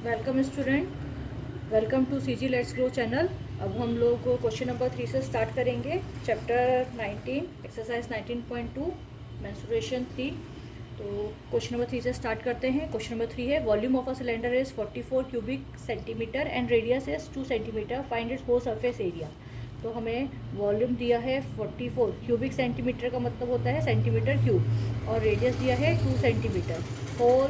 Welcome student, welcome to C G let's grow channel. अब हम लोग क्वेश्चन नंबर 3 से स्टार्ट करेंगे। चैप्टर 19 एक्सरसाइज 19.2 मेंस्ट्रुएशन 3। तो क्वेश्चन नंबर 3 से स्टार्ट करते हैं। क्वेश्चन नंबर 3 है volume of a cylinder is 44 cubic centimetre and radius is 2 centimetre, find its whole surface area. तो हमें वॉल्यूम दिया है 44 क्यूबिक सेंटीमीटर का मतलब होता है सेंटीमीटर क्यूब, और रेडियस दिया है 2 centimetre. Whole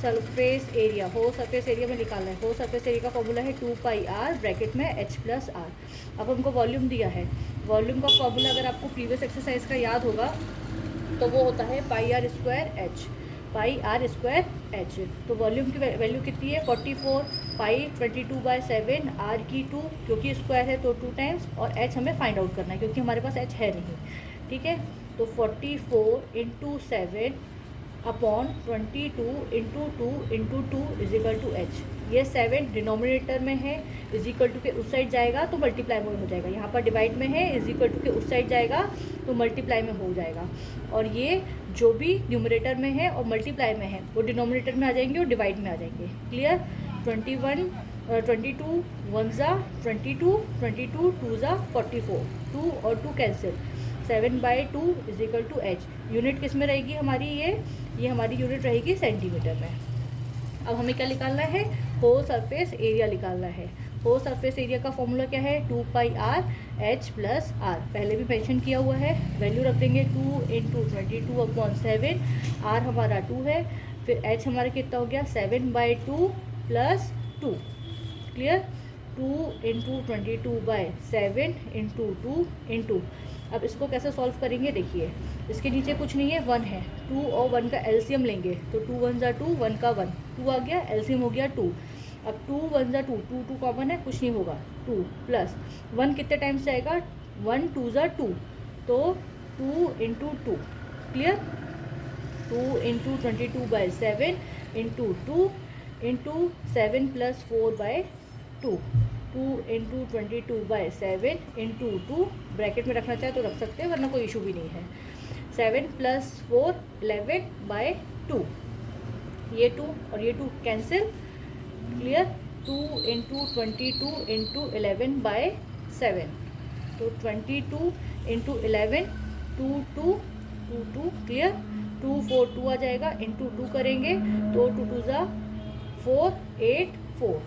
surface area, whole surface area में निकालना है। होल सरफेस एरिया का फॉर्मूला है 2πr ब्रैकेट में h प्लस आर। अब हमको वॉल्यूम दिया है। वॉल्यूम का फॉर्मूला अगर आपको प्रीवियस एक्सरसाइज का याद होगा तो वो होता है πr square h, πr square h। तो वॉल्यूम की वैल्यू कितनी है 44, पाई 22/7, आर की 2 क्योंकि स्क्वायर है तो 2 टाइम्स, और h हमें फाइंड आउट करना है क्योंकि हमारे पास h है नहीं। ठीक है, तो 44 into 7 upon 22 into 2 into 2 is equal to h. ये 7 डिनोमिनेटर में है, इज इक्वल टू के उस साइड जाएगा तो मल्टीप्लाई में हो जाएगा। यहाँ पर डिवाइड में है, इज इक्वल टू के उस साइड जाएगा तो मल्टीप्लाई में हो जाएगा। और ये जो भी न्यूमरेटर में है और मल्टीप्लाई में है वो डिनोमिनेटर में आ जाएंगे और डिवाइड में आ जाएंगे। क्लियर। 22 1 ज़ा 22, 22 2 ज़ा 44, 2 और 2 cancel, 7/2 is equal to h. Unit किस में रहेगी हमारी? ये हमारी यूनिट रहेगी सेंटीमीटर में। अब हमें क्या निकालना है? होल सरफेस एरिया निकालना है। होल सरफेस एरिया का फॉर्मूला क्या है? 2πr h प्लस आर, पहले भी मेंशन किया हुआ है। वैल्यू रख देंगे 2 इंटू 22/7, आर हमारा 2 है, फिर h हमारा कितना हो गया 7/2 plus 2। Clear. 2 into 22/7 into 2 into, अब इसको कैसे सॉल्व करेंगे देखिए। इसके नीचे कुछ नहीं है, 1 है। 2 और 1 का एलसीएम लेंगे तो 2 1 ज़ा 2, 1 का 1, 2 आ गया, एलसीएम हो गया 2। अब 2 1 ज़ा 2, 2 2 कॉमन है, कुछ नहीं होगा। 2 प्लस 1 कितने टाइम्स जाएगा? 1 2 ज़ा 2, तो 2 into 2। Clear. 2 into 22/7 into 2 into 7 plus 4/2, 2 into 22/7 into 2, bracket में रखना चाहे तो रख सकते हैं वरना कोई इशू भी नहीं है। 7 प्लस 4 11/2, ये 2 और ये 2 कैंसिल। क्लियर। 2 इंटू 22 इंटू 11/7, तो 22 इंटू 11 2 2 2 2। क्लियर। 2 4 2 आ जाएगा, इंटू 2 करेंगे तो 2 2 ज़ा 4 8 4,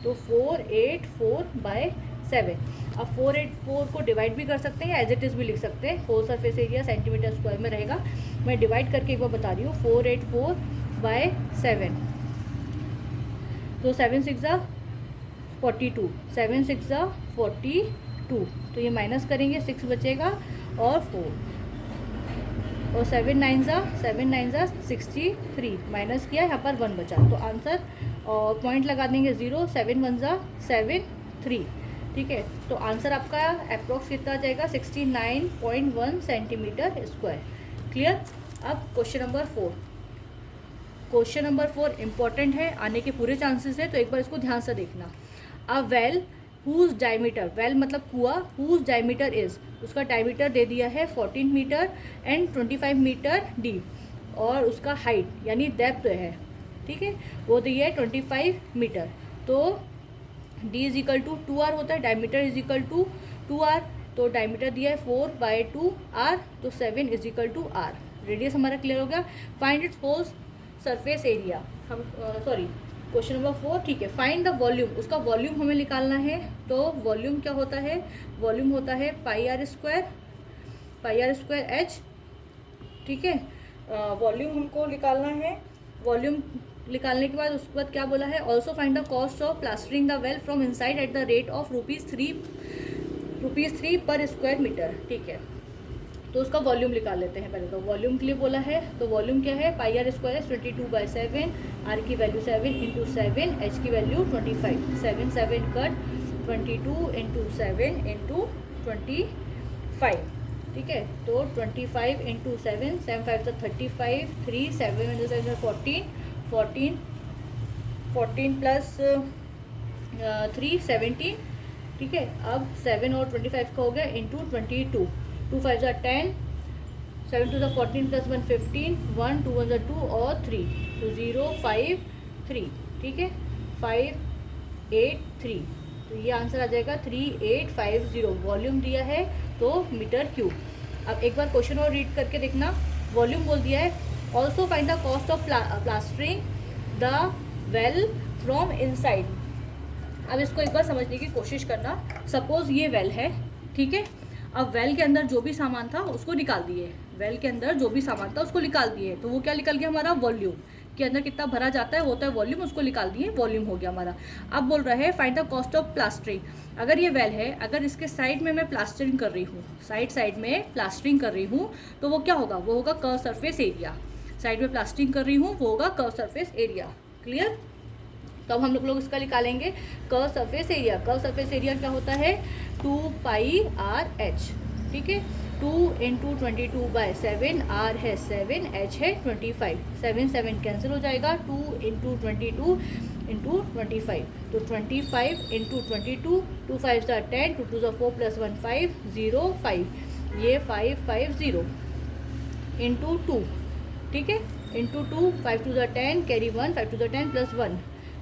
तो 484/7। अब 484 को डिवाइड भी कर सकते हैं, एज इट इज़ भी लिख सकते हैं। Whole surface area centimetre square में रहेगा। मैं डिवाइड करके एक बार बता रही हूँ। 484/7, तो 7 6 ज़ा 42, 7 6 ज़ा 42, तो ये माइनस करेंगे 6 बचेगा और 4, और 7 9 ज़ा 63, माइनस किया, यहाँ पर 1 बचा तो आंसर, और पॉइंट लगा देंगे 0, 7 1 ज़ा 7 3। ठीक है, तो आंसर आपका अप्रॉक्स कितना आ जाएगा? 69.1 सेंटीमीटर स्क्वायर। क्लियर। अब question number 4। Question number 4 important है, आने के पूरे चांसेस है, तो एक बार इसको ध्यान से देखना। A well whose diameter, well मतलब कुआं, हुज डायमीटर इज, उसका डायमीटर दे दिया है 14 मीटर एंड 25 मीटर डीप, और उसका हाइट यानी डेप्थ है, ठीक है, वो दी है 25 मीटर। तो d is equal to 2r होता है, diameter is equal to 2r, तो डायमीटर दिया है 4/2r, तो 7 is equal to r। Radius हमारा क्लियर हो गया। Find its whole surface area. हम सॉरी, क्वेश्चन नंबर 4। ठीक है, फाइंड द वॉल्यूम, उसका वॉल्यूम हमें निकालना है। तो वॉल्यूम क्या होता है? वॉल्यूम होता है πr स्क्वायर h। ठीक है, वॉल्यूम हमको निकालना है। वॉल्यूम निकालने के बाद उसके बाद क्या बोला है? Also find the cost of plastering the well from inside at the rate of ₹3 पर स्क्वायर मीटर। ठीक है, तो उसका वॉल्यूम निकाल लेते हैं। पहले तो वॉल्यूम के लिए बोला है, तो वॉल्यूम क्या है? πr स्क्वायर 22/7, r की वैल्यू 7 इंटू 7, h की वैल्यू 25, 7 7 कट, 22 इंटू 7 इंटू 25। ठीक है, तो 25 इंटू 7, 7 5 ज़ा 35, 3 7 7 14, 14 प्लस 3 17। ठीक है, अब 7 और 25 का हो गया इंटू 22, 2 5 ज़ा 10, 7 2 ज़ा 14 प्लस 1 15, 1 2 1 ज़ा 2 और 3, तो 0 5 3। ठीक है, 3853, तो ये आंसर आ जाएगा 3850। वॉल्यूम दिया है तो मीटर क्यूब। अब एक बार क्वेश्चन और रीड करके देखना। वॉल्यूम बोल दिया है, also find the cost of plastering the well from inside. अब इसको एक बार समझने की कोशिश करना। सपोज ये वेल है, ठीक है। अब वेल के अंदर जो भी सामान था उसको निकाल दिए, वेल के अंदर जो भी सामान था उसको निकाल दिए, तो वो क्या निकल गया हमारा, वॉल्यूम। के अंदर कितना भरा जाता है वो होता है वॉल्यूम, उसको निकाल दिए, वॉल्यूम हो गया हमारा। अब बोल रहा है find the cost of plastering. अगर ये वेल है, अगर इसके साइड में मैं प्लास्टरिंग कर रही हूँ, साइड में प्लास्टरिंग कर रही हूँ, तो वो क्या होगा, वो होगा कर्व सरफेस एरिया। साइड में प्लास्टरिंग कर रही हूँ, वो होगा कर्व सरफेस एरिया। क्लियर। तो अब हम लोग इसका निकालेंगे curve surface area. Curve surface area क्या होता है, 2πr/h, ठीक है। 2 × 22/7, r है 7, h है 25, 7 7 कैंसिल हो जाएगा। 2 × 22 × 25, तो 25 × 22, 2 5 10, 2 2 4 + 1 5 0 5, ये 550 × 2, ठीक है, × 2, 5 2 10, कैरी 1, 5 2 10 + 1,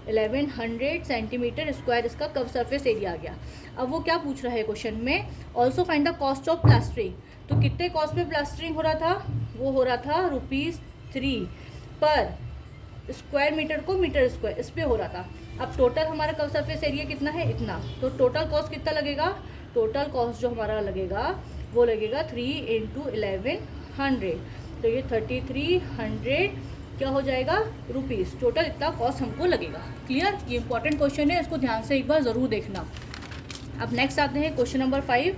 1100 सेंटीमीटर स्क्वायर इसका कर्व सरफेस एरिया आ गया। अब वो क्या पूछ रहा है क्वेश्चन में, also find the cost of plastering. तो कितने कॉस्ट में प्लास्टरिंग हो रहा था, वो हो रहा था ₹3 पर स्क्वायर मीटर को मीटर स्क्वायर इस पे हो रहा था। अब टोटल हमारा कर्व सरफेस एरिया कितना है, इतना, तो टोटल कॉस्ट कितना लगेगा, टोटल कॉस्ट जो हमारा लगेगा वो लगेगा 3 × 1100, तो ये 3300 क्या हो जाएगा, रुपीज़। टोटल इतना कॉस्ट हमको लगेगा। क्लियर। ये इंपॉर्टेंट क्वेश्चन है, इसको ध्यान से एक बार ज़रूर देखना। अब नेक्स्ट आते हैं क्वेश्चन नंबर 5।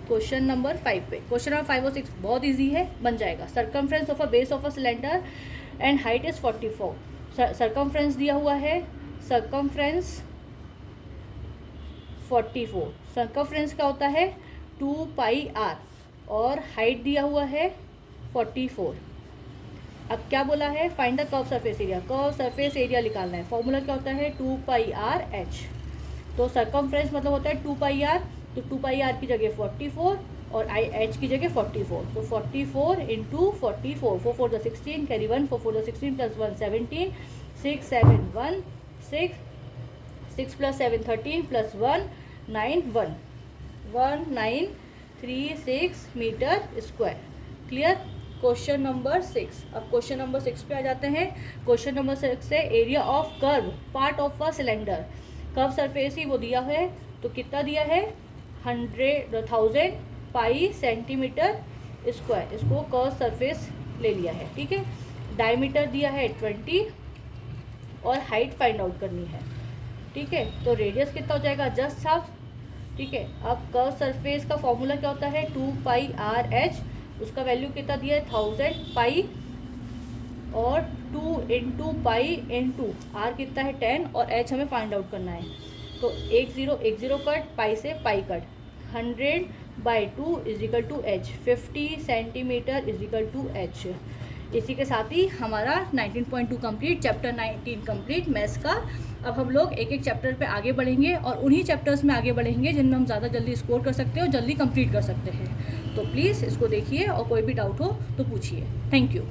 क्वेश्चन नंबर 5 पे, क्वेश्चन नंबर 5 और 6 बहुत इजी है, बन जाएगा। Circumference of a base of a cylinder and height is 44। Circumference दिया हुआ है, सर्कमफ्रेंस 44। सर्कमफ्रेंस क्या होता है, 2πr, और हाइट दिया हुआ है 44। अब क्या बोला है, find the curve surface area. Curve surface area निकालना है। फॉर्मूला क्या होता है, 2πr/h। तो सर्कमफ्रेंस मतलब होता है 2πr, तो 2πr की जगह 44 और h की जगह 44, तो 44 × 44, 4 4 16, carry 1, 4 4 16 + 1 17, 6 7 1 6, 6 + 7 13 + 1 9 1, 1936 metre square. Clear. Question number 6। अब क्वेश्चन नंबर 6 पे आ जाते हैं। क्वेश्चन नंबर 6 है area of curve part of a cylinder. Curve surface ही वो दिया है, तो कितना दिया है, 1000 पाई सेंटीमीटर स्क्वायर, इसको कर्व सरफेस ले लिया है, ठीक है। डायमीटर दिया है 20 और हाइट फाइंड आउट करनी है, ठीक है। तो रेडियस कितना हो जाएगा, जस्ट हाफ, ठीक है। अब कर्व सरफेस का फॉर्मूला क्या होता है, 2πr/h, उसका वैल्यू कितना दिया है 1000 पाई, और 2 × पाई × r कितना है 10, और h हमें फाइंड आउट करना है। तो 1 0 कट, पाई से pi cut, 100/2 = h, 50 centimetre = h। इसी के साथ ही हमारा 19.2 कंप्लीट, चैप्टर 19 कंप्लीट मैथ्स का। अब हम लोग एक एक चैप्टर पे आगे बढ़ेंगे और उन्हीं चैप्टर्स में आगे बढ़ेंगे जिनमें हम ज़्यादा जल्दी स्कोर कर सकते हैं और जल्दी कंप्लीट कर सकते हैं। तो प्लीज़ इसको देखिए और कोई भी डाउट हो तो पूछिए। Thank you.